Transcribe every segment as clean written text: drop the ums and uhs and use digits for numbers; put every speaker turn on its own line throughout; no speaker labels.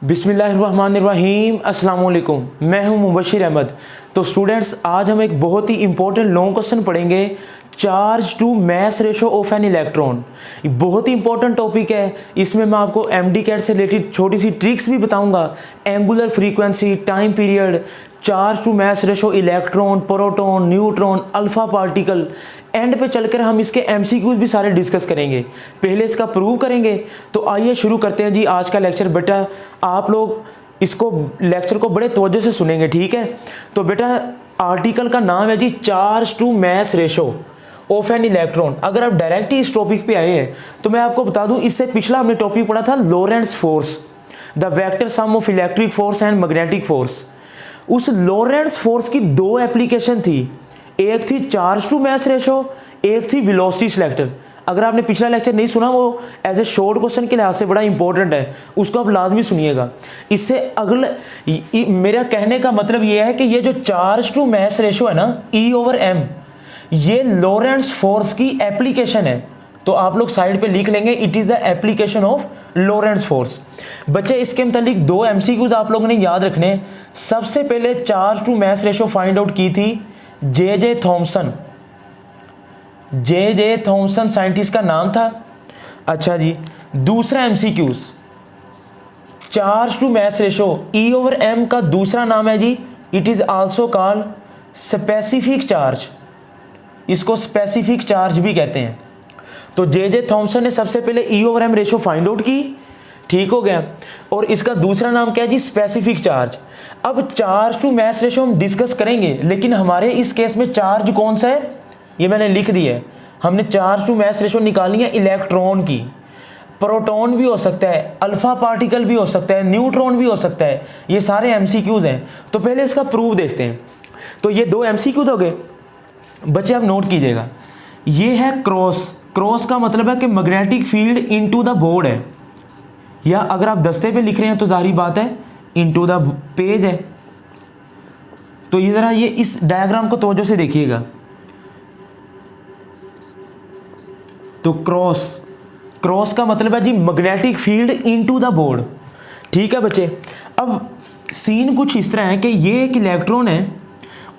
बिस्मिल्लाहिर्रहमानिर्रहीम अस्सलाम वालेकुम। मैं हूं मुबशिर अहमद। तो स्टूडेंट्स, आज हम एक बहुत ही इंपॉर्टेंट लॉन्ग क्वेश्चन पढ़ेंगे, charge to mass ratio of an electron. बहुत ही इंपॉर्टेंट टॉपिक है। इसमें मैं आपको एमडी कैट से रिलेटेड छोटी सी ट्रिक्स भी बताऊंगा, angular frequency, time period, charge to mass ratio, electron, proton, neutron, alpha particle. End पे चलकर हम इसके एमसीक्यूज भी सारे डिस्कस करेंगे, पहले इसका प्रूव करेंगे। तो आइए शुरू करते हैं जी आज का लेक्चर। बेटा आप लोग इसको लेक्चर को बड़े तवज्जो से सुनेंगे, ठीक है। तो बेटा आर्टिकल का नाम है जी charge to mass ratio of an electron. अगर आप डायरेक्ट ही इस टॉपिक पे आए हैं तो मैं आपको बता दूं, इससे पिछला हमने टॉपिक पढ़ा था Lorentz force, the vector sum of electric force and magnetic force. उस लॉरेंट्ज फोर्स की दो एप्लीकेशन थी, एक थी चार्ज टू मास रेशो, एक थी वेलोसिटी सिलेक्टर। अगर आपने पिछला लेक्चर नहीं सुना, वो एज ए शॉर्ट क्वेश्चन के लिहाज से बड़ा इंपॉर्टेंट है, उसको आप लाजमी सुनिएगा। इससे अगले मेरा कहने का मतलब ये है कि ये जो चार्ज टू मास रेशो है ना, E/m, ये लॉरेंट्ज फोर्स की एप्लीकेशन है। तो आप लोग साइड पे लिख लेंगे, it is the application of Lorentz force. बच्चे इसके मुतालिक दो एमसीक्यूज आप लोगों ने याद रखने। सबसे पहले charge to mass ratio find out की थी जे थॉमसन साइंटिस्ट का नाम था। अच्छा जी, दूसरा MCQs charge to mass ratio E/m का दूसरा नाम है जी, it is also called specific charge. इसको स्पेसिफिक चार्ज भी कहते हैं। तो जे थॉमसन ने सबसे पहले E/m रेशो फाइंड आउट की, ठीक हो गया। और इसका दूसरा नाम क्या है जी, स्पेसिफिक चार्ज। अब चार्ज टू मास रेशो हम डिस्कस करेंगे, लेकिन हमारे इस केस में चार्ज कौन सा है ये मैंने लिख दिया है। हमने चार्ज टू मास रेशो निकालनी है इलेक्ट्रॉन की। प्रोटॉन भी हो सकता है, अल्फा पार्टिकल भी हो सकता है, न्यूट्रॉन भी हो सकता है। ये सारे एमसीक्यूज हैं। तो पहले इसका प्रूफ देखते हैं। तो ये दो एमसीक्यूज हो गए। बच्चे आप नोट कीजिएगा, ये है क्रॉस का मतलब है कि magnetic field into the board है, या अगर आप दस्ते पे लिख रहे हैं तो जाहिर बात है इनटू द पेज है। तो ये जरा ये इस डायग्राम को तवज्जो से देखिएगा। तो क्रॉस का मतलब है जी magnetic field into the board, ठीक है बच्चे। अब सीन कुछ इस तरह है कि ये एक इलेक्ट्रॉन है,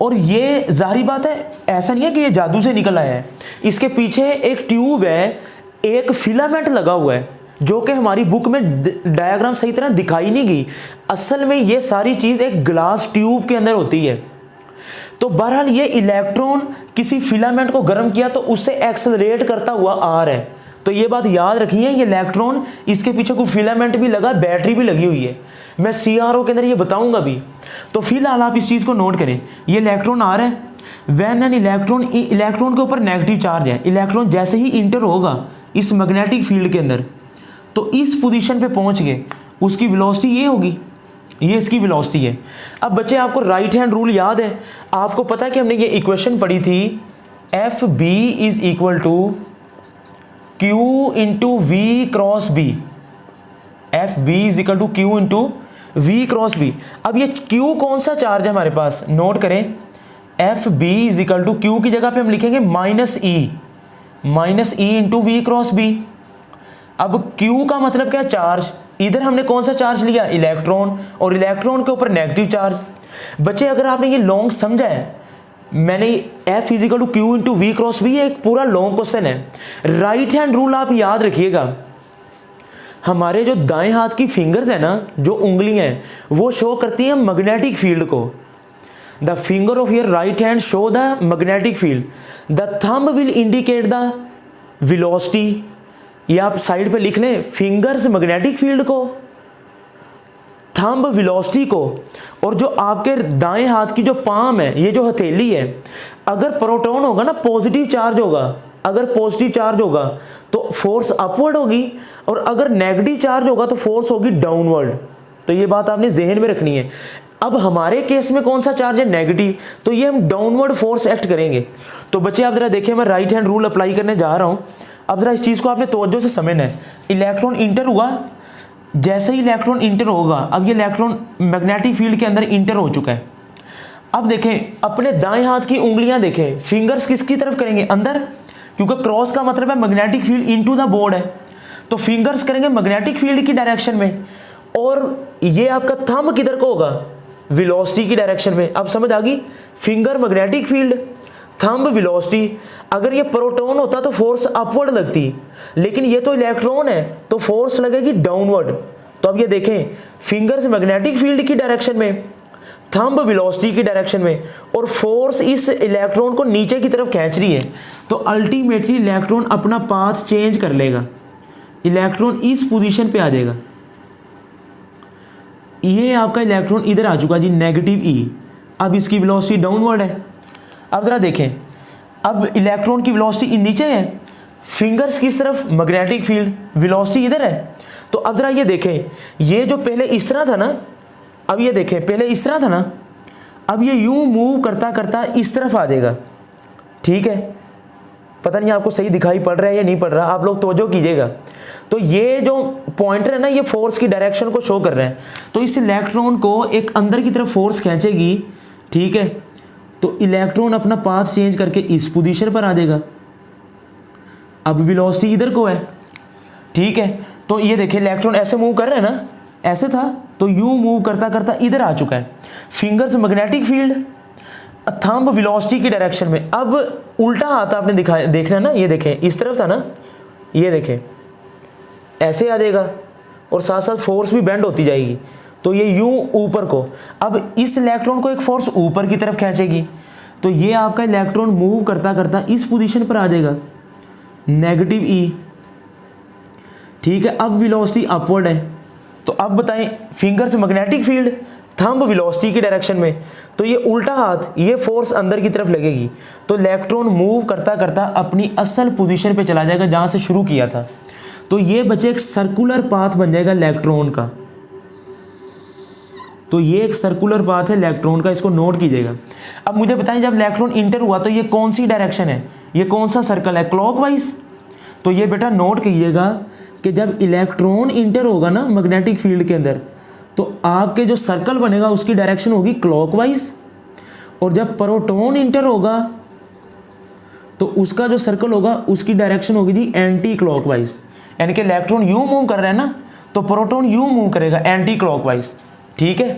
और ये जाहिर बात है ऐसा नहीं है कि ये जादू से निकल आया है। इसके पीछे एक ट्यूब है, एक फिलामेंट लगा हुआ है, जो कि हमारी बुक में डायग्राम सही तरह दिखाई नहीं गई। असल में ये सारी चीज़ एक ग्लास ट्यूब के अंदर होती है। तो बहरहाल ये इलेक्ट्रॉन किसी फिलामेंट को गर्म किया तो उससे एक्सेलरेट करता हुआ आ रहा है। तो ये बात याद रखिए, ये इलेक्ट्रॉन, इसके पीछे कोई फिलामेंट भी लगा, बैटरी भी लगी हुई है। मैं CRO के अंदर ये बताऊंगा भी। तो फिलहाल आप इस चीज़ को नोट करें, ये इलेक्ट्रॉन आ रहा है। वैन एन इलेक्ट्रॉन के ऊपर नेगेटिव चार्ज है। इलेक्ट्रॉन जैसे ही इंटर होगा इस मैग्नेटिक फील्ड के अंदर, तो इस पोजीशन पे पहुंच गए, उसकी वेलोसिटी ये होगी, ये इसकी वेलोसिटी है। अब बच्चे आपको राइट हैंड रूल याद है, आपको पता है कि हमने ये इक्वेशन पढ़ी थी, FB is equal to Q into V cross B। FB is equal to Q into V cross B। अब ये Q कौन सा चार्ज है हमारे पास, नोट करें। FB is equal to Q की जगह पे हम लिखेंगे minus E into V cross B। अब Q का मतलब क्या है, चार्ज। इधर हमने कौन सा चार्ज लिया, इलेक्ट्रॉन, और इलेक्ट्रॉन के ऊपर नेगेटिव चार्ज। बच्चे अगर आपने ये लॉन्ग समझा है, मैंने F is equal to Q into V cross B, एक पूरा लॉन्ग क्वेश्चन है। राइट हैंड रूल आप याद रखिएगा, हमारे जो दाएं हाथ की फिंगर्स है ना, जो उंगलियां हैं, वो शो करती हैं मैग्नेटिक फील्ड को। The finger of your right hand show the magnetic field, the thumb will indicate the velocity. ये आप साइड पे लिख लें, फिंगर्स मैग्नेटिक फील्ड को, थंब वेलोसिटी को। और जो आपके दाएं हाथ की जो पाम है, ये जो हथेली है, अगर प्रोटॉन होगा ना पॉजिटिव चार्ज होगा, अगर पॉजिटिव चार्ज होगा तो फोर्स अपवर्ड होगी, और अगर नेगेटिव चार्ज होगा तो फोर्स होगी डाउनवर्ड। तो ये बात आपने जहन में रखनी है। अब हमारे केस में कौन सा चार्ज है, नेगेटिव, तो ये हम डाउनवर्ड फोर्स एक्ट करेंगे। तो बच्चे आप जरा देखिए, मैं राइट हैंड रूल अप्लाई करने जा रहा हूँ। अब जरा इस चीज़ को आपने तवज्जो से समझना है। इलेक्ट्रॉन इंटर हुआ, जैसे ही इलेक्ट्रॉन इंटर होगा, अब ये इलेक्ट्रॉन मैग्नेटिक फील्ड के अंदर इंटर हो चुका है। अब देखें, अपने दाएं हाथ की उंगलियां देखें, फिंगर्स किसकी तरफ करेंगे, अंदर, क्योंकि क्रॉस का मतलब है magnetic field into the board है। तो फिंगर्स करेंगे मैग्नेटिक फील्ड की डायरेक्शन में, और ये आपका थंब किधर को होगा, वेलोसिटी की डायरेक्शन में। अब समझ आ गई, finger magnetic field, thumb velocity. अगर ये प्रोटॉन होता तो फोर्स अपवर्ड लगती, लेकिन ये तो इलेक्ट्रॉन है तो फोर्स लगेगी डाउनवर्ड। तो अब ये देखें, फिंगर्स मैग्नेटिक फील्ड की डायरेक्शन में, थंब वेलोसिटी की डायरेक्शन में, और फोर्स इस इलेक्ट्रॉन को नीचे की तरफ खींच रही है। तो अल्टीमेटली इलेक्ट्रॉन अपना पाथ चेंज कर लेगा, इलेक्ट्रॉन इस पोजीशन पे आ जाएगा। ये आपका इलेक्ट्रॉन इधर आ चुका जी, नेगेटिव ई। अब इसकी वेलोसिटी डाउनवर्ड है। अब जरा देखें, अब इलेक्ट्रॉन की वेलोसिटी नीचे है, फिंगर्स किस तरफ, मैग्नेटिक फील्ड, वेलोसिटी इधर है। तो अब जरा ये देखें, ये जो पहले इस तरह था ना, अब ये देखें पहले इस तरह था ना, अब ये यूं मूव करता करता इस तरफ आ जाएगा। ठीक है, पता नहीं आपको सही दिखाई पड़ रहा है या नहीं पड़ रहा, आप लोग तवज्जो कीजिएगा। तो ये जो पॉइंटर है ना, ये फोर्स की डायरेक्शन को शो कर रहे हैं। तो इस इलेक्ट्रॉन को एक अंदर की तरफ फोर्स खींचेगी, ठीक है, तो इलेक्ट्रॉन अपना पाथ चेंज करके इस पोजीशन पर आ जाएगा। अब वेलोसिटी इधर को है, ठीक है। तो ये देखिए इलेक्ट्रॉन ऐसे मूव कर रहे हैं ना, ऐसे था तो यूं मूव करता करता इधर आ चुका है। Fingers magnetic field, thumb velocity की डायरेक्शन में। अब उल्टा हाथ आपने दिखाया, देखना ना, ये देखें इस तरफ था ना, ये देखें ऐसे आ जाएगा और साथ साथ फोर्स भी बेंड होती जाएगी। तो ये यूं ऊपर को, अब इस इलेक्ट्रॉन को एक फोर्स ऊपर की तरफ खींचेगी। तो ये आपका इलेक्ट्रॉन मूव करता करता इस पोजीशन पर आ जाएगा, नेगेटिव ई। ठीक है, अब वेलोसिटी अपवर्ड है। तो अब बताएं, fingers magnetic field, thumb velocity की डायरेक्शन में। तो ये उल्टा हाथ, ये फोर्स अंदर की तरफ लगेगी। तो इलेक्ट्रॉन मूव करता करता अपनी असल पोजीशन पे चला जाएगा जहां से शुरू किया था। तो ये बच्चे एक सर्कुलर पाथ बन जाएगा इलेक्ट्रॉन का। तो ये एक सर्कुलर पाथ है इलेक्ट्रॉन का, इसको नोट कीजिएगा। अब मुझे बताएं, जब इलेक्ट्रॉन इंटर हुआ तो ये कौन सी डायरेक्शन है, ये कौन सा सर्कल है, क्लॉकवाइज। तो ये बेटा नोट कीजिएगा कि जब इलेक्ट्रॉन इंटर होगा ना मैग्नेटिक फील्ड के अंदर, तो आपके जो सर्कल बनेगा उसकी डायरेक्शन होगी क्लॉकवाइज। और जब प्रोटॉन इंटर होगा तो उसका जो सर्कल होगा उसकी डायरेक्शन होगी जी एंटी क्लॉकवाइज। यानी कि इलेक्ट्रॉन यूं मूव कर रहा है ना, तो प्रोटॉन यूं मूव करेगा एंटी क्लॉकवाइज। ठीक है,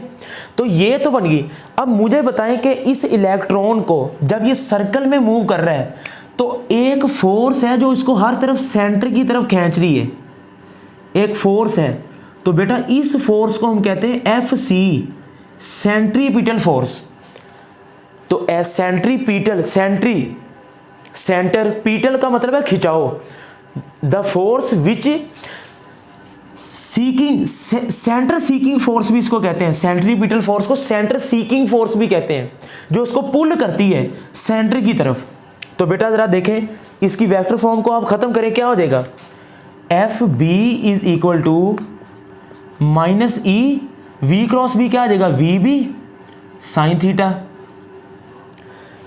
तो ये तो बन गई। अब मुझे बताएं कि इस इलेक्ट्रॉन को जब ये सर्कल में मूव कर रहा है तो एक फोर्स है जो इसको हर तरफ सेंटर की तरफ खींच रही है, एक फोर्स है। तो बेटा इस फोर्स को हम कहते हैं एफ सी, सेंट्रीपिटल फोर्स। तो सेंट्रीपिटल, सेंटर, पीटल का मतलब है खिंचाव। The force which seeking, centre seeking force भी इसको कहते हैं। सेंट्रीपिटल फोर्स को सेंटर सीकिंग फोर्स भी कहते हैं, जो उसको पुल करती है सेंटर की तरफ। तो बेटा जरा देखें, इसकी वेक्टर फॉर्म को आप खत्म करें, क्या हो जाएगा, F B is equal to minus E V cross B, क्या आ जाएगा, वी बी साइन थीटा।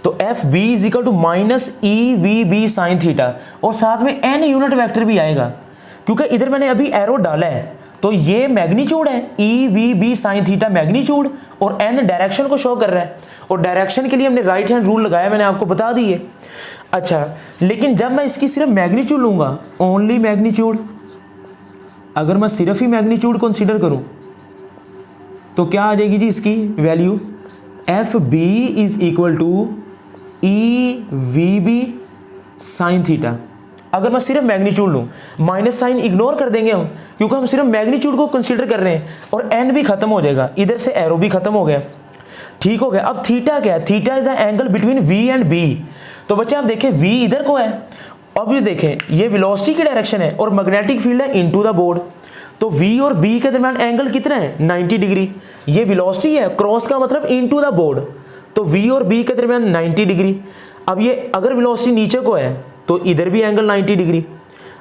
तो F B is equal to minus E V B sine theta, और साथ में एन यूनिट वेक्टर भी आएगा, क्योंकि इधर मैंने अभी एरो डाला है। तो ये मैग्नीट्यूड है, E V B sine theta magnitude, और एन डायरेक्शन को शो कर रहा है। और डायरेक्शन के लिए हमने राइट हैंड रूल लगाया, मैंने आपको बता दी है। अच्छा, लेकिन जब मैं इसकी सिर्फ मैग्नीट्यूड लूंगा, ओनली मैग्नीट्यूड, अगर मैं सिर्फ ही मैग्नीट्यूड कंसीडर करूं तो क्या आ जाएगी जी इसकी value, F B is equal to E V B sine theta. अगर मैं सिर्फ मैग्नीट्यूड लूँ, माइनस साइन इग्नोर कर देंगे हम, क्योंकि हम सिर्फ मैग्नीट्यूड को कंसीडर कर रहे हैं, और एन भी खत्म हो जाएगा, इधर से एरो भी खत्म हो गया। ठीक हो गया। अब थीटा क्या है, theta is the angle between V and B. तो बच्चे आप देखें वी इधर को है, अब ये देखें ये वेलोसिटी की डायरेक्शन है और मैग्नेटिक फील्ड है इनटू द बोर्ड। तो वी और बी के दरमियान एंगल कितना है, 90 डिग्री। ये वेलोसिटी है, क्रॉस का मतलब इनटू द बोर्ड, तो वी और बी के दरमियान 90 डिग्री। अब ये अगर वेलोसिटी नीचे को है तो इधर भी एंगल 90 डिग्री,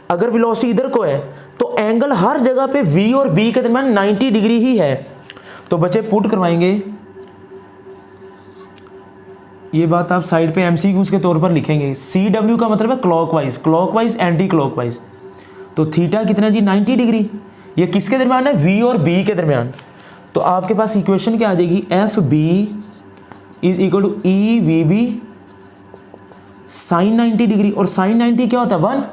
अगर वेलोसिटी इधर को है तो एंगल हर जगह पे वी और बी के दरमियान 90 डिग्री ही है। तो बच्चे पुट करवाएंगे, ये बात आप साइड पे एमसीक्यूज के तौर पर लिखेंगे। सी डब्ल्यू का मतलब है क्लॉकवाइज, क्लॉकवाइज एंटी क्लॉकवाइज। तो थीटा कितना जी, 90 डिग्री। ये किसके दरमियान है, वी और बी के दरमियान। तो आपके पास इक्वेशन क्या आ जाएगी, F B is equal to E V B sine 90 degree, और साइन 90 क्या होता है, 1।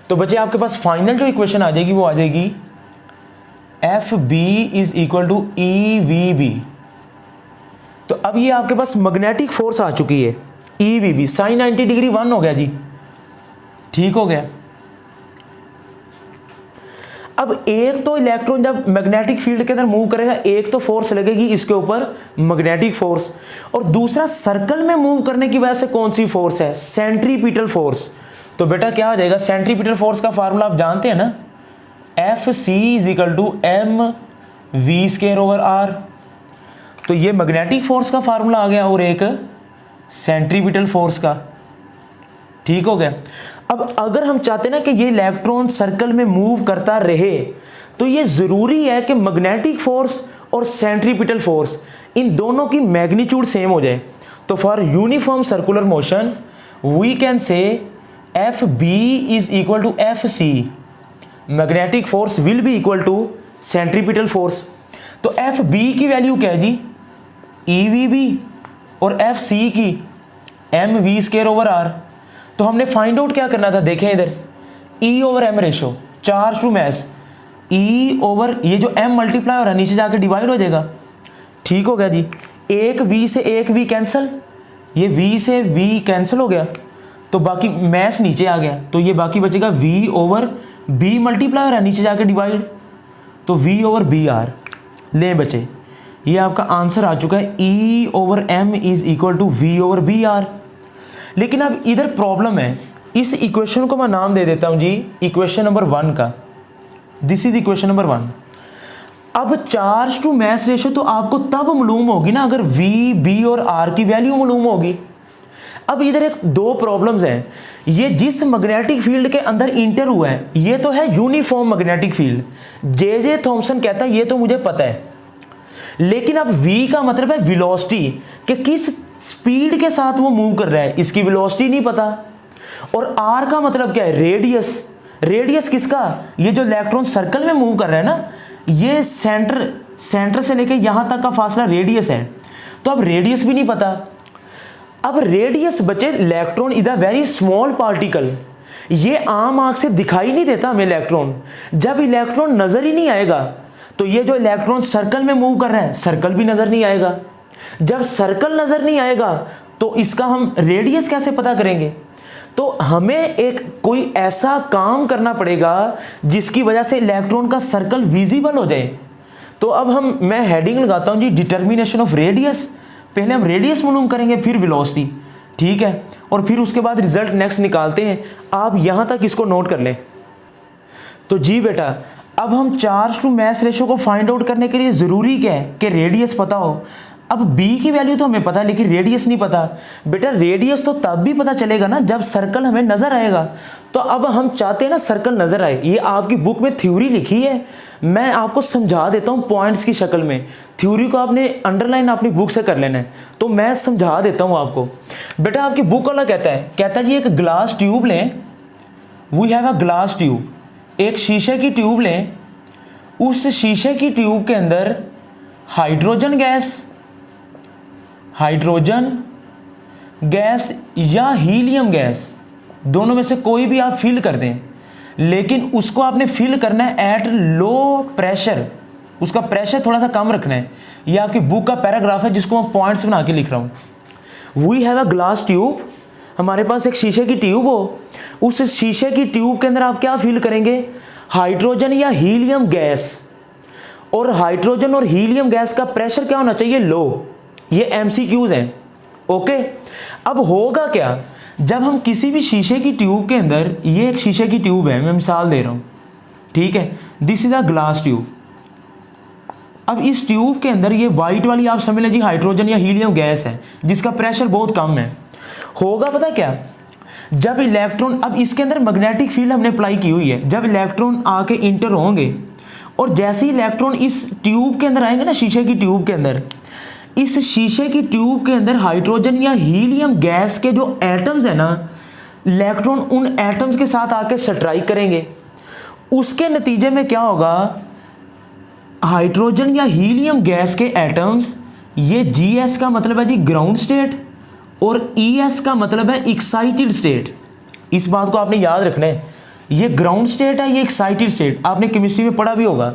तो बच्चे आपके पास फाइनल जो इक्वेशन आ जाएगी वो आ जाएगी F B is equal to E V B. तो अब ये आपके पास मैग्नेटिक फोर्स आ चुकी है E V B, sine 90 degree 1 हो गया जी, ठीक हो गया। अब एक तो इलेक्ट्रॉन जब मैग्नेटिक फील्ड के अंदर मूव करेगा, एक तो फोर्स लगेगी इसके ऊपर मैग्नेटिक फोर्स, और दूसरा सर्कल में मूव करने की वजह से कौन सी फोर्स है, सेंट्रीपिटल फोर्स। तो बेटा क्या आ जाएगा, सेंट्रीपिटल फोर्स का फार्मूला आप जानते हैं ना, F C is equal to M V square over R. तो ये मैग्नेटिक फोर्स का फार्मूला आ गया और एक सेंट्रीपिटल फोर्स का, ठीक हो गया। अब अगर हम चाहते ना कि ये इलेक्ट्रॉन सर्कल में मूव करता रहे, तो ये ज़रूरी है कि मैग्नेटिक फोर्स और सेंट्रीपिटल फोर्स इन दोनों की मैग्नीट्यूड सेम हो जाए। तो for uniform circular motion we can say F B is equal to F C, magnetic force will be equal to centripetal force. तो एफ बी की वैल्यू क्या है जी, ई वी बी, और एफ सी की M V square over R. तो हमने find out क्या करना था, देखें इधर, E over M ratio, charge to mass, E over ये जो एम मल्टीप्लाई हो रहा है नीचे जाकर डिवाइड हो जाएगा, ठीक हो गया जी। एक वी से एक वी कैंसिल, ये वी से वी कैंसिल हो गया, तो बाकी मैस नीचे आ गया, तो ये बाकी बचेगा वी ओवर बी मल्टीप्लाई हो रहा है नीचे जाकर डिवाइड, तो वी ओवर बी आर ले बचे। ये आपका आंसर आ चुका है, E over M is equal to V over B R. लेकिन अब इधर प्रॉब्लम है, इस इक्वेशन को मैं नाम दे देता हूं जी इक्वेशन नंबर 1 का, दिस इज इक्वेशन नंबर 1। अब चार्ज टू मैस रेशियो तो आपको तब मालूम होगी ना अगर वी बी और आर की वैल्यू मालूम होगी। अब इधर एक दो प्रॉब्लम्स हैं, ये जिस मैग्नेटिक फील्ड के अंदर इंटर हुआ है ये तो है uniform magnetic field, J Thomson कहता है ये तो मुझे पता है, लेकिन अब v का मतलब है वेलोसिटी, कि किस स्पीड के साथ वो मूव कर रहा है, इसकी वेलोसिटी नहीं पता। और r का मतलब क्या है, रेडियस। रेडियस किसका, ये जो इलेक्ट्रॉन सर्कल में मूव कर रहा है ना, ये सेंटर से लेके यहां तक का फासला रेडियस है, तो अब रेडियस भी नहीं पता। अब रेडियस बचे, electron is a very small particle, ये आम आंख से दिखाई नहीं देता हमें इलेक्ट्रॉन। जब इलेक्ट्रॉन नजर ही नहीं आएगा तो ये जो इलेक्ट्रॉन सर्कल में मूव कर रहा है सर्कल भी नजर नहीं आएगा। जब सर्कल नजर नहीं आएगा तो इसका हम रेडियस कैसे पता करेंगे। तो हमें एक कोई ऐसा काम करना पड़ेगा जिसकी वजह से इलेक्ट्रॉन का सर्कल विजिबल हो जाए। तो अब मैं हेडिंग लगाता हूं जी, डिटर्मिनेशन ऑफ रेडियस। पहले हम रेडियस मालूम करेंगे फिर वेलोसिटी, ठीक है, और फिर उसके बाद रिजल्ट नेक्स्ट निकालते हैं। आप यहां तक इसको नोट कर लें। तो जी बेटा, अब हम चार्ज टू मैस रेशो को फाइंड आउट करने के लिए ज़रूरी क्या है कि रेडियस पता हो। अब b की वैल्यू तो हमें पता है लेकिन रेडियस नहीं पता। बेटा रेडियस तो तब भी पता चलेगा ना जब सर्कल हमें नज़र आएगा। तो अब हम चाहते हैं ना सर्कल नज़र आए। ये आपकी बुक में थ्योरी लिखी है, मैं आपको समझा देता हूँ पॉइंट्स की शक्ल में। थ्योरी को आपने अंडरलाइन अपनी बुक से कर लेना है, तो मैं समझा देता हूँ आपको। बेटा आपकी बुक वाला कहता है जी एक ग्लास ट्यूब लें, we have a glass tube, एक शीशे की ट्यूब लें, उस शीशे की ट्यूब के अंदर हाइड्रोजन गैस या हीलियम गैस, दोनों में से कोई भी आप फिल कर दें, लेकिन उसको आपने फिल करना है एट लो प्रेशर, उसका प्रेशर थोड़ा सा कम रखना है। ये आपकी बुक का पैराग्राफ है जिसको मैं पॉइंट्स बना के लिख रहा हूँ। We have a glass tube, हमारे पास एक शीशे की ट्यूब हो, उस शीशे की ट्यूब के अंदर आप क्या फिल करेंगे, हाइड्रोजन या हीलियम गैस। और हाइड्रोजन और हीलियम गैस का प्रेशर क्या होना चाहिए, लो। ये एमसीक्यूज हैं, ओके। अब होगा क्या, जब हम किसी भी शीशे की ट्यूब के अंदर, ये एक शीशे की ट्यूब है, मैं मिसाल दे रहा हूँ, ठीक है, this is a glass tube. अब इस ट्यूब के अंदर ये वाइट वाली आप समझ लीजिए हाइड्रोजन या हीलियम गैस है जिसका प्रेशर बहुत कम है। होगा पता क्या, जब इलेक्ट्रॉन, अब इसके अंदर मैग्नेटिक फील्ड हमने अप्लाई की हुई है, जब इलेक्ट्रॉन आके इंटर होंगे और जैसे ही इलेक्ट्रॉन इस ट्यूब के अंदर आएंगे ना, शीशे की ट्यूब के अंदर, इस शीशे की ट्यूब के अंदर हाइड्रोजन या हीलियम गैस के जो एटम्स है ना, इलेक्ट्रॉन उन एटम्स के साथ आके स्ट्राइक करेंगे। उसके नतीजे में क्या होगा, हाइड्रोजन या हीलियम गैस के एटम्स, ये GS का मतलब है जी ग्राउंड स्टेट और ES का मतलब है एक्साइटेड स्टेट। इस बात को आपने याद रखना है, ये ग्राउंड स्टेट है, ये एक्साइटेड स्टेट, आपने केमिस्ट्री में पढ़ा भी होगा।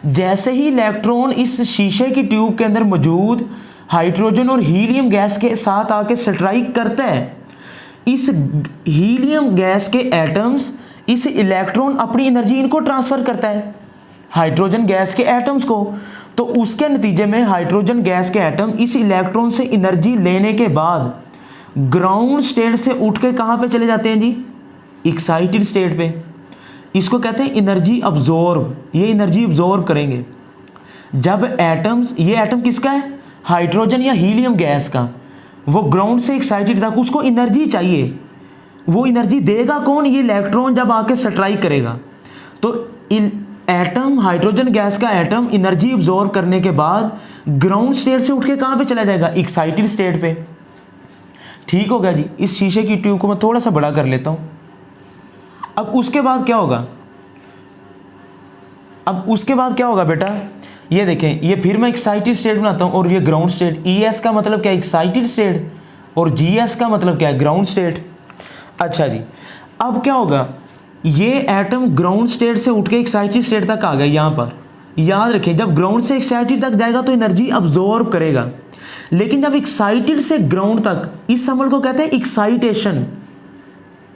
जैसे ही इलेक्ट्रॉन इस शीशे की ट्यूब के अंदर मौजूद हाइड्रोजन और हीलियम गैस के साथ आके स्ट्राइक करता है, इस हीलियम गैस के एटम्स इस इलेक्ट्रॉन अपनी एनर्जी इनको ट्रांसफर करता है हाइड्रोजन गैस के एटम्स को। तो उसके नतीजे में हाइड्रोजन गैस के एटम इस इलेक्ट्रॉन से एनर्जी लेने के बाद ग्राउंड स्टेट से उठ के कहाँ पे चले जाते हैं जी, एक्साइटेड स्टेट पे। इसको कहते हैं एनर्जी अब्जॉर्ब, ये एनर्जी अब्जॉर्ब करेंगे जब एटम्स, ये एटम किसका है, हाइड्रोजन या हीलियम गैस का, वो ग्राउंड से एक्साइटेड था, उसको एनर्जी चाहिए, वो एनर्जी देगा कौन, ये इलेक्ट्रॉन जब आके स्ट्राइक करेगा। तो एटम, हाइड्रोजन गैस का एटम एनर्जी अब्जॉर्ब करने के बाद ग्राउंड स्टेट से उठ के कहाँ पे चला जाएगा, एक्साइटेड स्टेट पे। ठीक हो गया जी। इस शीशे की ट्यूब को मैं थोड़ा सा बड़ा कर लेता हूँ। अब उसके बाद क्या होगा, अब उसके बाद क्या होगा बेटा, ये देखें, ये फिर मैं एक्साइटेड स्टेट बनाता हूँ और ये ग्राउंड स्टेट। ES का मतलब क्या है, एक्साइटेड स्टेट, और GS का मतलब क्या है, ग्राउंड स्टेट। अच्छा जी, अब क्या होगा, ये एटम ग्राउंड स्टेट से उठ के एक्साइटेड स्टेट तक आ गया। यहाँ पर याद रखें, जब ग्राउंड से एक्साइटेड तक जाएगा तो एनर्जी अब्जॉर्ब करेगा, लेकिन जब एक्साइटेड से ग्राउंड तक, इस अमल को कहते हैं एक्साइटेशन।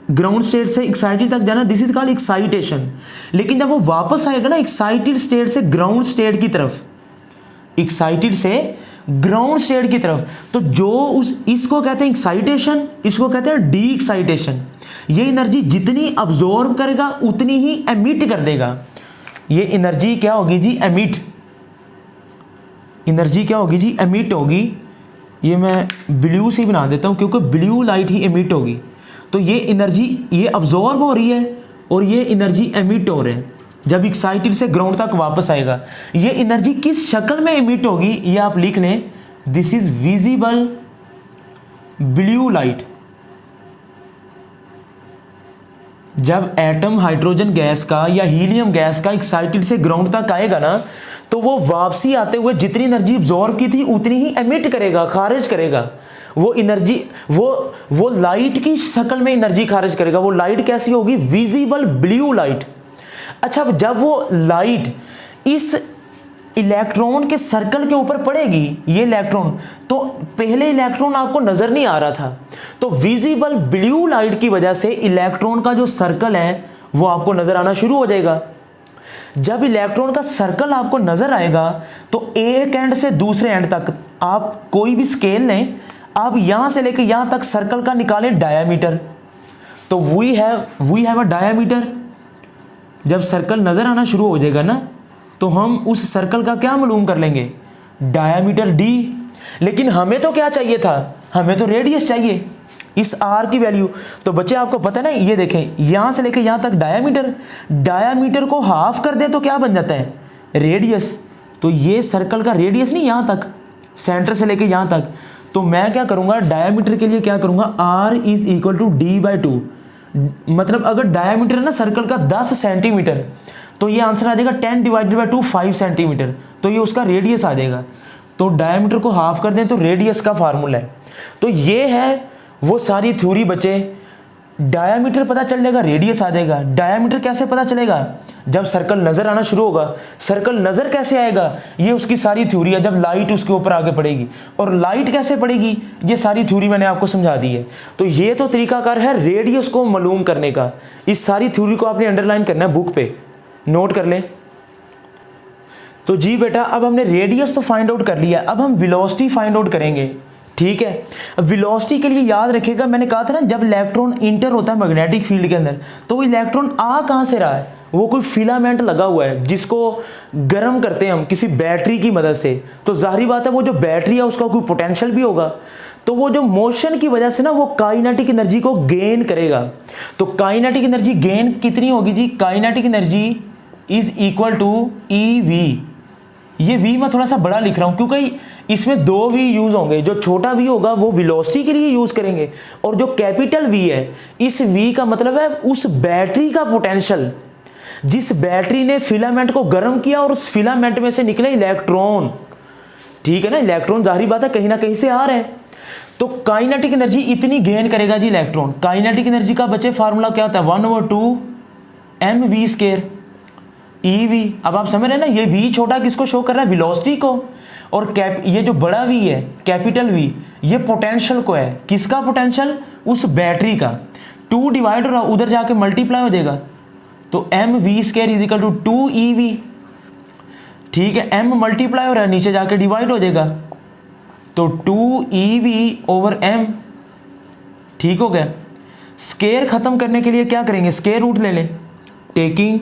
ग्राउंड स्टेट से एक्साइटेड तक जाना, दिस इज कॉल्ड एक्साइटेशन। लेकिन जब वो वापस आएगा ना एक्साइटेड स्टेट से ग्राउंड स्टेट की तरफ, एक्साइटेड से ग्राउंड स्टेट की तरफ, तो जो उस, इसको कहते हैं एक्साइटेशन, इसको कहते हैं डी एक्साइटेशन। ये एनर्जी जितनी अब्जॉर्ब करेगा उतनी ही एमिट कर देगा। ये एनर्जी क्या होगी जी, एमिट। एनर्जी क्या होगी जी, एमिट होगी। ये मैं ब्लू से बना देता हूँ क्योंकि ब्लू लाइट ही एमिट होगी। तो ये एनर्जी, ये अब्जॉर्ब हो रही है और ये एनर्जी एमिट हो रही है। जब एक्साइटेड से ग्राउंड तक वापस आएगा, ये एनर्जी किस शक्ल में एमिट होगी, ये आप लिख लें, this is visible blue light. जब एटम हाइड्रोजन गैस का या हीलियम गैस का एक्साइटेड से ग्राउंड तक आएगा ना, तो वो वापसी आते हुए जितनी एनर्जी अब्जॉर्ब की थी उतनी ही एमिट करेगा, खारिज करेगा। वो एनर्जी, वो लाइट की शक्ल में एनर्जी खारिज करेगा। वो लाइट कैसी होगी, विजिबल ब्लू लाइट। अच्छा, जब वो लाइट इस इलेक्ट्रॉन के सर्कल के ऊपर पड़ेगी, ये इलेक्ट्रॉन, तो पहले इलेक्ट्रॉन आपको नजर नहीं आ रहा था, तो विजिबल ब्लू लाइट की वजह से इलेक्ट्रॉन का जो सर्कल है वो आपको नजर आना शुरू हो जाएगा। जब इलेक्ट्रॉन का सर्कल आपको नजर आएगा तो एक एंड से दूसरे एंड तक आप कोई भी स्केल लें, आप यहां से लेकर यहां तक सर्कल का निकालें डायामीटर, तो वी हैव अ डायामीटर। जब सर्कल नजर आना शुरू हो जाएगा ना, तो हम उस सर्कल का क्या मालूम कर लेंगे, डायामीटर d। लेकिन हमें तो क्या चाहिए था, हमें तो रेडियस चाहिए, इस r की वैल्यू। तो बच्चे आपको पता है ना, ये देखें, यहां से लेकर यहां तक डायामीटर, डायामीटर को हाफ कर दें तो क्या बन जाता है, रेडियस। तो ये सर्कल का रेडियस नहीं, यहां तक, सेंटर से लेकर यहां तक। तो मैं क्या करूंगा, डायामीटर के लिए क्या करूंगा, r is equal to d/2। मतलब अगर डायामीटर है ना सर्कल का 10 सेंटीमीटर, तो ये आंसर आ जाएगा 10 डिवाइडेड बाई 2 5 सेंटीमीटर, तो ये उसका रेडियस आ जाएगा। तो डायमीटर को हाफ कर दें तो रेडियस का फार्मूला है। तो ये है वो सारी थ्योरी बचे। डायमीटर पता चल जाएगा, रेडियस आ जाएगा। डायमीटर कैसे पता चलेगा, जब सर्कल नजर आना शुरू होगा। सर्कल नजर कैसे आएगा, ये उसकी सारी थ्योरी है, जब लाइट उसके ऊपर आगे पड़ेगी। और लाइट कैसे पड़ेगी, ये सारी थ्योरी मैंने आपको समझा दी है। तो ये तो तरीकाकार है रेडियस को मालूम करने का। इस सारी थ्योरी को आपने अंडरलाइन करना है, बुक पे नोट कर लें। तो जी बेटा, अब हमने रेडियस तो फाइंड आउट कर लिया, अब हम वेलोसिटी फाइंड आउट करेंगे। ठीक है, वेलोसिटी के लिए याद रखिएगा, मैंने कहा था ना, जब इलेक्ट्रॉन इंटर होता है मैग्नेटिक फील्ड के अंदर, तो वो इलेक्ट्रॉन आ कहाँ से रहा है, वो कोई फिलामेंट लगा हुआ है जिसको गर्म करते हैं हम किसी बैटरी की मदद से। तो जाहिर बात है वो जो बैटरी है उसका कोई पोटेंशियल भी होगा, तो वो जो मोशन की वजह से ना वो काइनेटिक एनर्जी को गेन करेगा। तो काइनेटिक एनर्जी गेन कितनी होगी जी, kinetic energy is equal to EV। ये V मैं थोड़ा सा बड़ा लिख रहा हूं क्योंकि इसमें दो V यूज होंगे। जो छोटा V होगा वो वेलोसिटी के लिए यूज करेंगे, और जो कैपिटल V है, इस V का मतलब है उस बैटरी का पोटेंशियल, जिस बैटरी ने फिलामेंट को गर्म किया और उस फिलामेंट में से निकले इलेक्ट्रॉन। ठीक है ना, इलेक्ट्रॉन जाहिर बात है कहीं ना कहीं से आ रहे हैं। तो काइनेटिक एनर्जी इतनी गेन करेगा जी इलेक्ट्रॉन। काइनेटिक एनर्जी का बचे फार्मूला क्या होता है, 1/2 mv² ई वी। अब आप समझ रहे हैं ना, ये वी छोटा किसको शो कर रहा है, वेलोसिटी को, और ये जो बड़ा वी है कैपिटल वी, ये पोटेंशियल को है। किसका पोटेंशियल, उस बैटरी का। 2 डिवाइड हो रहा, उधर जाके मल्टीप्लाई हो जाएगा, तो M V square is equal to 2 E V. ठीक है, एम मल्टीप्लाई हो रहा है, नीचे जाके डिवाइड हो जाएगा, तो 2 ई वी ओवर एम। ठीक हो गया। स्केयर खत्म करने के लिए क्या करेंगे, स्केयर रूट ले लें, taking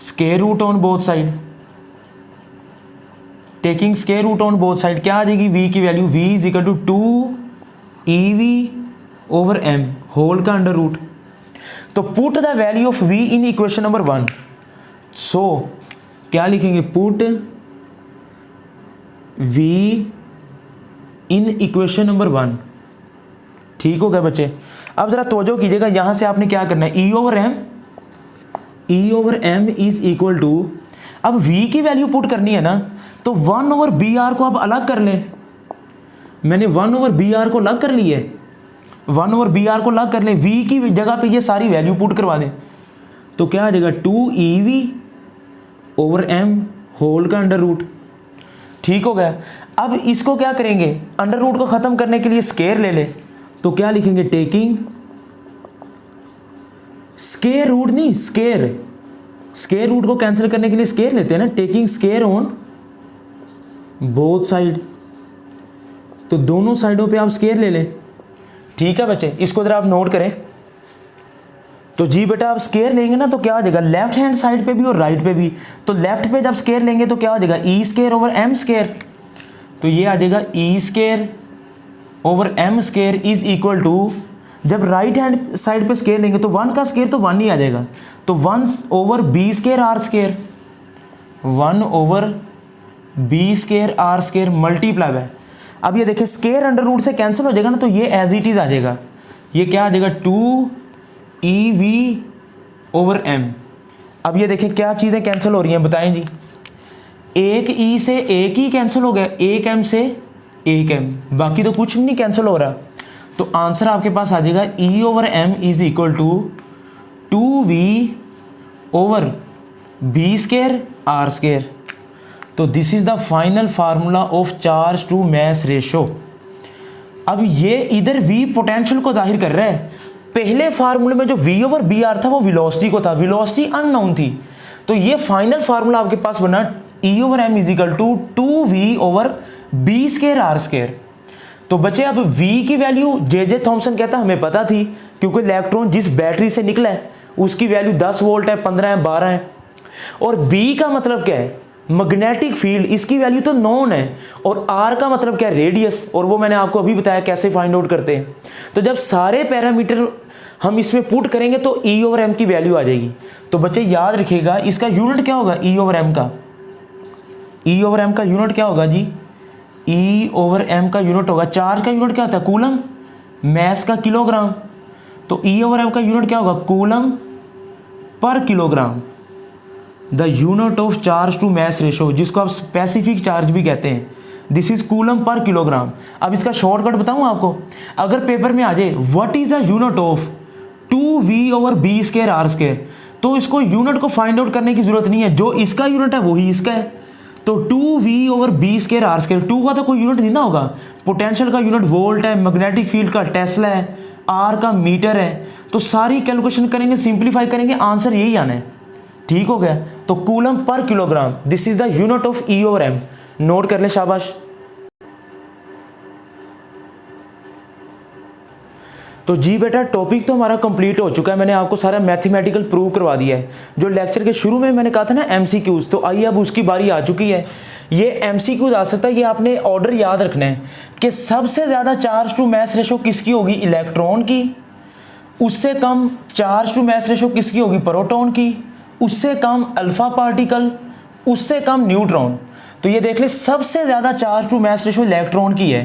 square root on both side, taking square root on both side, क्या आ जाएगी, v की value v is equal to 2 E V over M whole का अंडर रूट। तो put the value of v in equation number 1। So क्या लिखेंगे, put v in equation number 1। ठीक हो गया बच्चे। अब जरा तवज्जो कीजिएगा, यहां से आपने क्या करना है, e over M is equal to, अब v की वैल्यू पुट करनी है ना, तो 1 ओवर बी आर को आप अलग कर लें। मैंने 1 ओवर बी आर को अलग कर ली है, 1 ओवर बी आर को अलग कर लें, v की जगह पे ये सारी वैल्यू पुट करवा दें, तो क्या आ जाएगा, 2 E V over M whole का अंडर रूट। ठीक हो गया। अब इसको क्या करेंगे, अंडर रूट को ख़त्म करने के लिए स्केयर ले ले, तो क्या लिखेंगे, टेकिंग स्केयर रूट, नहीं स्केयर रूट को कैंसिल करने के लिए स्केयर लेते हैं ना, taking square on both side, तो दोनों साइडों पे आप स्केयर ले लें। ठीक है बच्चे, इसको जरा आप नोट करें। तो जी बेटा, आप स्केयर लेंगे ना तो क्या हो जाएगा, लेफ्ट हैंड साइड पे भी और राइट पे भी। तो लेफ्ट पे जब स्केयर लेंगे तो क्या हो जाएगा, E square over M square, तो ये आ जाएगा E square over M square is equal to, जब राइट हैंड साइड पे स्केयर लेंगे तो 1 का स्केयर तो 1 ही आ जाएगा, तो 1 over B square R square, 1 over B square R square multiply है। अब ये देखिए स्केयर अंडर रूट से कैंसिल हो जाएगा ना, तो ये एज इट इज आ जाएगा, ये क्या आ जाएगा, 2 ई वी ओवर एम। अब ये देखिए क्या चीज़ें कैंसिल हो रही हैं बताएं जी, एक ई से एक ही कैंसिल हो गया, एक एम से एक एम, बाकी तो कुछ भी नहीं कैंसिल हो रहा। तो आंसर आपके पास आ जाएगा E over M is equal to 2 V over B square R square. तो this is the final formula of charge to mass ratio. अब ये इधर v पोटेंशियल को जाहिर कर रहा है, पहले फार्मूले में जो v ओवर बी आर था वो वेलोसिटी को था, वेलोसिटी अननोन थी। तो ये फाइनल फार्मूला आपके पास बना e over M is equal to 2v over B square R square. तो बच्चे अब v की वैल्यू जे थॉमसन कहता हमें पता थी, क्योंकि इलेक्ट्रॉन जिस बैटरी से निकला है उसकी वैल्यू 10 वोल्ट है, 15 है, 12 है। और b का मतलब क्या है, मैग्नेटिक फील्ड, इसकी वैल्यू तो नोन है। और r का मतलब क्या है, रेडियस, और वो मैंने आपको अभी बताया कैसे फाइंड आउट करते हैं। तो जब सारे पैरामीटर हम इसमें पुट करेंगे तो e ओवर m की वैल्यू आ जाएगी। तो बच्चे याद रखिएगा इसका यूनिट क्या होगा, e ओवर m का, e ओवर m का यूनिट क्या होगा जी, e ओवर m का यूनिट होगा, चार्ज का यूनिट क्या होता है, कूलम, मैस का किलोग्राम। तो e ओवर m का यूनिट क्या होगा, coulomb per kilogram, the unit of charge to mass ratio, जिसको आप स्पेसिफिक चार्ज भी कहते हैं, this is coulomb per kilogram. अब इसका शॉर्टकट बताऊं आपको, अगर पेपर में आ जाए what is the unit of 2v over B square R square, तो इसको यूनिट को फाइंड आउट करने की जरूरत नहीं है, जो इसका यूनिट है वही इसका है। तो 2v over B square R square, 2 का तो कोई यूनिट नहीं ना होगा, पोटेंशियल का यूनिट वोल्ट है, मैग्नेटिक फील्ड का टेस्ला है, आर का मीटर है। तो सारी कैलकुलेशन करेंगे, सिंप्लीफाई करेंगे, आंसर यही आना है। ठीक हो गया। तो coulomb per kilogram, this is the unit of E over M, note कर ले, शाबाश। तो जी बेटा, टॉपिक तो हमारा कंप्लीट हो चुका है, मैंने आपको सारा मैथमेटिकल प्रूव करवा दिया है। जो लेक्चर के शुरू में मैंने कहा था ना एमसीक्यूज, तो आइए अब उसकी बारी आ चुकी है। ये एमसीक्यूज आ सकता है, ये आपने ऑर्डर याद रखना है कि सबसे ज़्यादा चार्ज टू मास रेशो किसकी होगी, इलेक्ट्रॉन की। उससे कम चार्ज टू मास रेशो किसकी होगी, प्रोटॉन की। उससे कम अल्फा पार्टिकल, उससे कम न्यूट्रॉन। तो ये देख ले, सबसे ज़्यादा charge to mass ratio electron की है।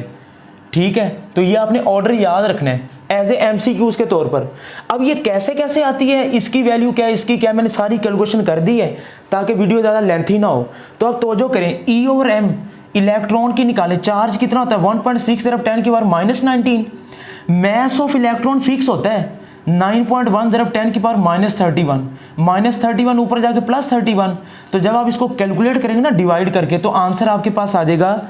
ठीक है, तो ये आपने ऑर्डर याद रखना है एज ए एमसीक्यूज के तौर पर। अब ये कैसे कैसे आती है, इसकी वैल्यू क्या है, इसकी क्या, मैंने सारी कैलकुलेशन कर दी है ताकि वीडियो ज़्यादा लेंथी ना हो। तो अब तवज्जो करें, ई ओवर एम इलेक्ट्रॉन की निकालें, चार्ज कितना होता है 1.6 × 10⁻⁻19। मैस ऑफ इलेक्ट्रॉन फिक्स होता है, 9.1 ज़रब 10 की पावर -31 ऊपर जाके +31। तो जब आप इसको कैलकुलेट करेंगे ना डिवाइड करके, तो आंसर आपके पास आ जाएगा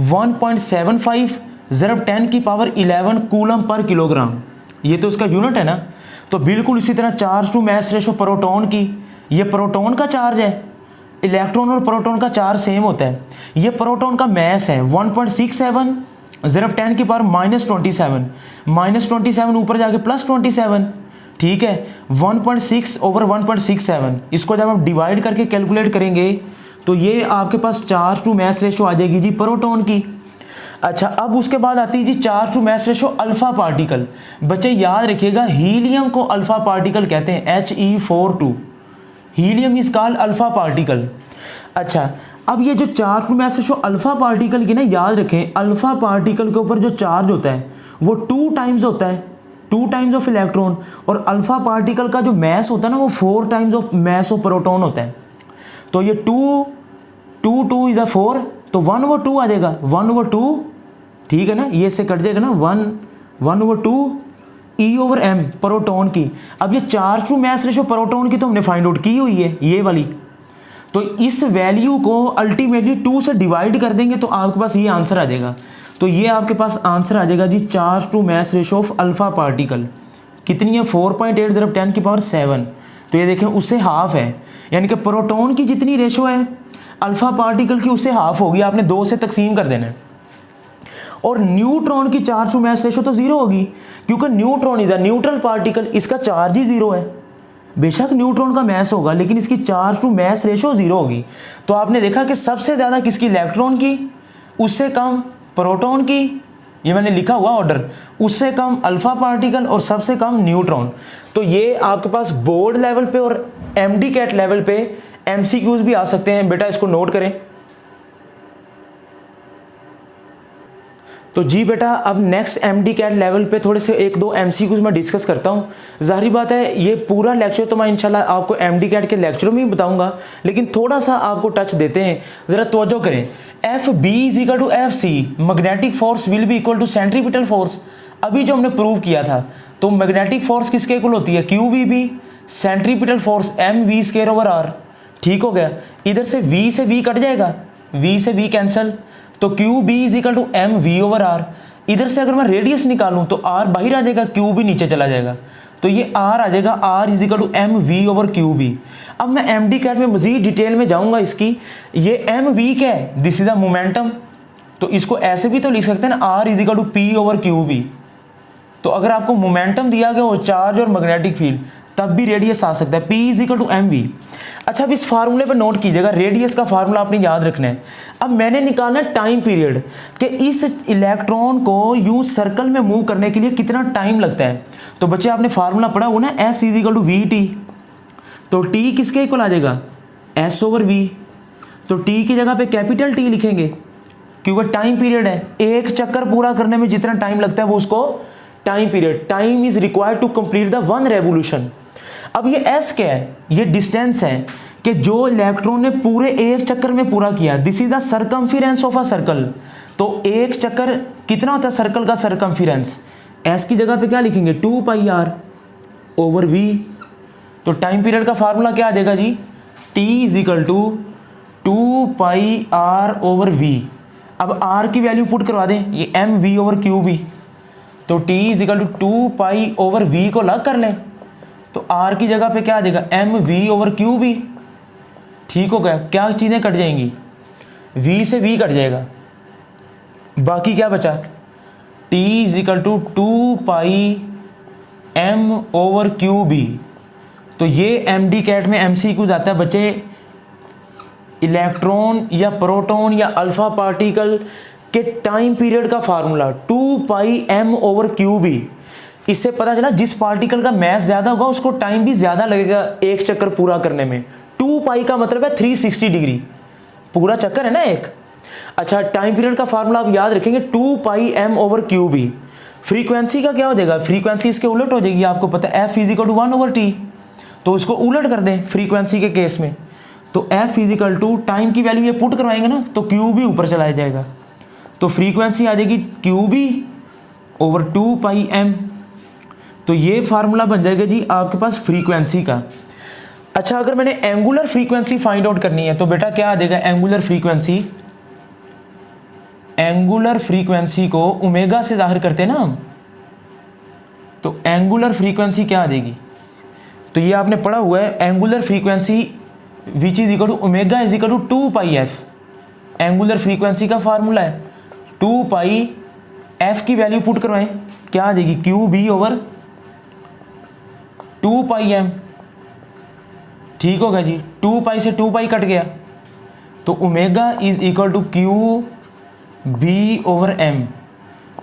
1.75 ज़रब 10 की पावर 11 कूलम पर किलोग्राम। ये तो इसका यूनिट है ना। तो बिल्कुल इसी तरह charge to mass ratio proton की, ये प्रोटॉन का चार्ज है, इलेक्ट्रॉन और प्रोटॉन का चार्ज सेम होता है। ये प्रोटॉन का मास है 1.67 ज़रब 10 की पावर -27 ऊपर जाके +27, ठीक है। 1.6 ओवर 1.67, इसको जब आप डिवाइड करके कैलकुलेट करेंगे तो ये आपके पास चार्ज टू मास रेशो आ जाएगी जी प्रोटॉन की। अच्छा, अब उसके बाद आती है जी charge to mass ratio alpha particle. बच्चे याद रखिएगा, हीलियम को अल्फा पार्टिकल कहते हैं, He42, helium is called alpha particle. अच्छा, अब ये जो charge to mass ratio alpha particle की ना, याद रखें अल्फा पार्टिकल के ऊपर जो चार्ज होता है वो 2 टाइम्स होता है, 2 टाइम्स ऑफ इलेक्ट्रॉन, और अल्फा पार्टिकल का जो मास होता है ना वो 4 times of mass of proton होता है। तो ये 2 इज 4, तो 1/2 आ जाएगा, 1/2, ठीक है ना। ये से कट जाएगा ना 1/2 E/m प्रोटॉन की। अब ये charge to mass ratio proton की तो हमने फाइंड आउट की हुई है, ये वाली। तो इस वैल्यू को अल्टीमेटली 2 से डिवाइड कर देंगे तो आपके पास ये आंसर आ जाएगा। तो ये आपके पास आंसर आ जाएगा जी charge to mass ratio of alpha particle कितनी है, 4.8 ज़रब 10 की पावर 7। तो ये देखें उससे हाफ है, यानी कि प्रोटॉन की जितनी रेशो है अल्फा पार्टिकल की उससे हाफ होगी, आपने 2 से तकसीम कर देना है। और न्यूट्रॉन की चार्ज टू मास रेशो तो 0 होगी, क्योंकि neutron is a neutral particle, इसका चार्ज ही 0 है। बेशक न्यूट्रॉन का मास होगा लेकिन इसकी चार्ज टू मास रेशो 0 होगी। तो आपने देखा कि सबसे ज़्यादा किसकी, इलेक्ट्रॉन की, उससे कम प्रोटॉन की, ये मैंने लिखा हुआ ऑर्डर, उससे कम अल्फा पार्टिकल और सबसे कम न्यूट्रॉन। तो ये आपके पास बोर्ड लेवल पे और एमडी कैट लेवल पे एमसीक्यूज भी आ सकते हैं, बेटा इसको नोट करें। तो जी बेटा, अब नेक्स्ट एमडी कैट लेवल पे थोड़े से 1-2 एमसीक्यूज मैं डिस्कस करता हूँ। जाहिर बात है ये पूरा लेक्चर तो मैं इंशाल्लाह आपको एमडी कैट के लेक्चर में ही बताऊंगा, लेकिन थोड़ा सा आपको टच देते हैं, ज़रा तवज्जो करें। FB = FC, magnetic force will be equal to centripetal force. अभी जो हमने प्रूव किया था, तो मैग्नेटिक फोर्स किसके इक्वल होती है, QVB, सेंट्रीपिटल फोर्स mv²/r। ठीक हो गया, इधर से V से V कट जाएगा, V से V कैंसिल, तो QB = mv/r। इधर से अगर मैं रेडियस निकालूं तो R बाहर आ जाएगा, QB नीचे चला जाएगा, तो ये R आ जाएगा, R = mv/QB। अब मैं एमडी कैट में मजीद डिटेल में जाऊंगा इसकी। ये mv क्या है, दिस इज अ मोमेंटम, तो इसको ऐसे भी तो लिख सकते हैं ना, R = p/QB। तो अगर आपको मोमेंटम दिया गया हो, चार्ज और मैग्नेटिक फील्ड, तब भी रेडियस आ सकता है, P = mv। अच्छा, अब इस फार्मूले पर नोट कीजिएगा, रेडियस का फार्मूला आपने याद रखना है। अब मैंने निकालना है टाइम पीरियड, कि इस इलेक्ट्रॉन को यूं सर्कल में मूव करने के लिए कितना टाइम लगता है। तो बच्चे आपने फार्मूला पढ़ा वो ना, S = VT, तो T किसके इक्वल आ जाएगा, S/V। तो T की जगह पे कैपिटल T लिखेंगे, क्योंकि टाइम पीरियड है, एक चक्कर पूरा करने में जितना टाइम लगता है वो उसको time period, time is required to complete the 1 revolution. अब ये S क्या है, ये डिस्टेंस है कि जो इलेक्ट्रॉन ने पूरे एक चक्कर में पूरा किया, this is the circumference of a circle. तो एक चक्कर कितना होता है सर्कल का सर्कमफिरेंस, S की जगह पे क्या लिखेंगे, 2πr/v। तो टाइम पीरियड का फार्मूला क्या आ जाएगा जी, T = 2πr/v। अब R की वैल्यू पुट करवा दें, ये mv/QB, तो T = 2π/v को लग कर लें, तो R की जगह पे क्या आ जाएगा, mv/QB। ठीक हो गया, क्या चीज़ें कट जाएंगी, V से V कट जाएगा, बाकी क्या बचा, T = 2πm/QB। तो ये एमडी कैट में एमसीक्यू जाता है बच्चे, इलेक्ट्रॉन या प्रोटॉन या अल्फा पार्टिकल के टाइम पीरियड का फार्मूला 2πm/QB। इससे पता चला जिस पार्टिकल का मास ज़्यादा होगा उसको टाइम भी ज़्यादा लगेगा एक चक्कर पूरा करने में। 2π का मतलब है 360 डिग्री, पूरा चक्कर है ना एक। अच्छा, टाइम पीरियड का फार्मूला आप याद रखेंगे 2πm/QB। फ्रीक्वेंसी का क्या हो जाएगा, फ्रीक्वेंसी इसके उलट हो जाएगी, आपको पता है F = 1/T, तो उसको उलट कर दें फ्रीक्वेंसी के केस में, तो F = टाइम की वैल्यू ये पुट करवाएंगे ना तो QB ऊपर चला जाएगा, तो फ्रीक्वेंसी आ जाएगी QB/2πm। तो ये फार्मूला बन जाएगा जी आपके पास फ्रीक्वेंसी का। अच्छा, अगर मैंने एंगुलर फ्रीक्वेंसी फाइंड आउट करनी है तो बेटा क्या आ जाएगा, एंगुलर फ्रीक्वेंसी को ओमेगा से जाहिर करते हैं ना हम, तो एंगुलर फ्रीक्वेंसी क्या आ जाएगी, तो ये आपने पढ़ा हुआ है angular frequency which is equal to omega is equal to 2 pi F. Angular frequency का फार्मूला है 2 पाई एफ की वैल्यू पुट करवाएं, क्या आ जाएगी, Q B over 2 pi M. ठीक होगा जी, 2 पाई से 2 पाई कट गया, तो omega is equal to Q B over M.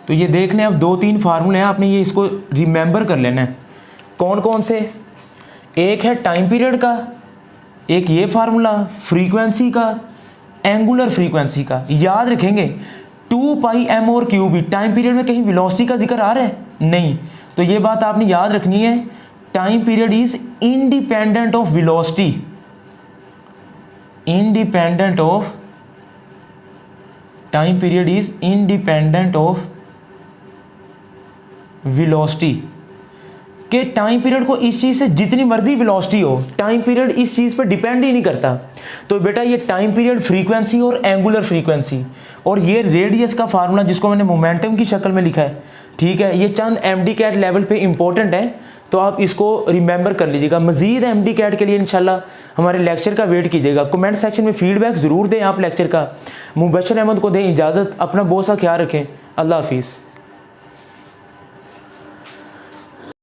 तो ये देख लें, अब 2-3 फार्मूले हैं, आपने ये इसको रिमेंबर कर लेना है। कौन कौन से, एक है टाइम पीरियड का, एक ये फार्मूला फ्रीक्वेंसी का, एंगुलर फ्रीक्वेंसी का। याद रखेंगे 2 पाई एम और क्यू बी, टाइम पीरियड में कहीं वेलोसिटी का जिक्र आ रहा है नहीं, तो ये बात आपने याद रखनी है, time period is independent of velocity, time period is independent of velocity, कि टाइम पीरियड को इस चीज़ से जितनी मर्जी वेलोसिटी हो, टाइम पीरियड इस चीज़ पर डिपेंड ही नहीं करता। तो बेटा ये टाइम पीरियड, फ्रीक्वेंसी और एंगुलर फ्रीक्वेंसी, और ये रेडियस का फार्मूला जिसको मैंने मोमेंटम की शक्ल में लिखा है, ठीक है, ये चंद MD CAT लेवल पे इंपॉर्टेंट है, तो आप इसको रिमेंबर कर लीजिएगा। मजीद MD CAT के लिए इंशाल्लाह हमारे लेक्चर का वेट कीजिएगा। कमेंट सेक्शन में फीडबैक ज़रूर दें आप लेक्चर का। मुबशर अहमद को दें इजाज़त, अपना बहुत सा ख्याल रखें। अल्लाह हाफिज़।